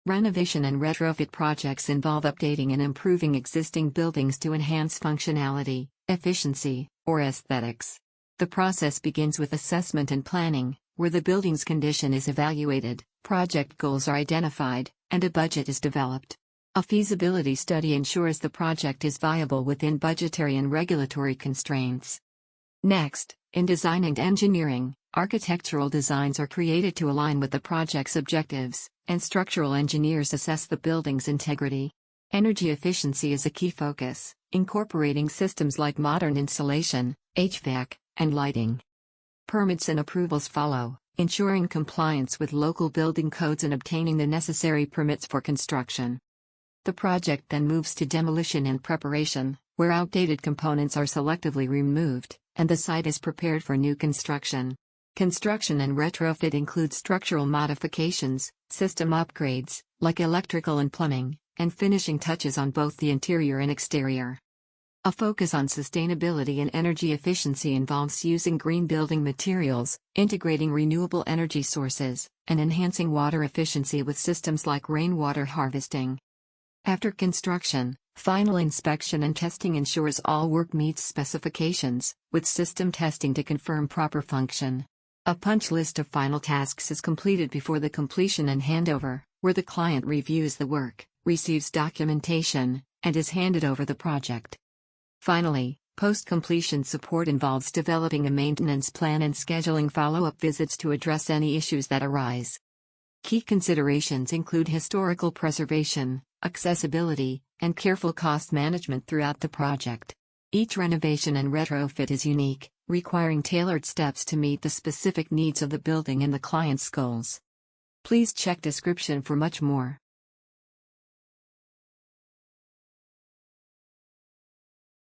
Renovation and retrofit projects involve updating and improving existing buildings to enhance functionality, efficiency, or aesthetics. The process begins with assessment and planning, where the building's condition is evaluated, project goals are identified, and a budget is developed. A feasibility study ensures the project is viable within budgetary and regulatory constraints. Next, in design and engineering, architectural designs are created to align with the project's objectives, and structural engineers assess the building's integrity. Energy efficiency is a key focus, incorporating systems like modern insulation, HVAC, and lighting. Permits and approvals follow, ensuring compliance with local building codes and obtaining the necessary permits for construction. The project then moves to demolition and preparation, where outdated components are selectively removed, and the site is prepared for new construction. Construction and retrofit include structural modifications, system upgrades, like electrical and plumbing, and finishing touches on both the interior and exterior. A focus on sustainability and energy efficiency involves using green building materials, integrating renewable energy sources, and enhancing water efficiency with systems like rainwater harvesting. After construction, final inspection and testing ensures all work meets specifications, with system testing to confirm proper function. A punch list of final tasks is completed before the completion and handover, where the client reviews the work, receives documentation, and is handed over the project. Finally, post-completion support involves developing a maintenance plan and scheduling follow-up visits to address any issues that arise. Key considerations include historical preservation, accessibility, and careful cost management throughout the project. Each renovation and retrofit is unique, requiring tailored steps to meet the specific needs of the building and the client's goals. Please check description for much more.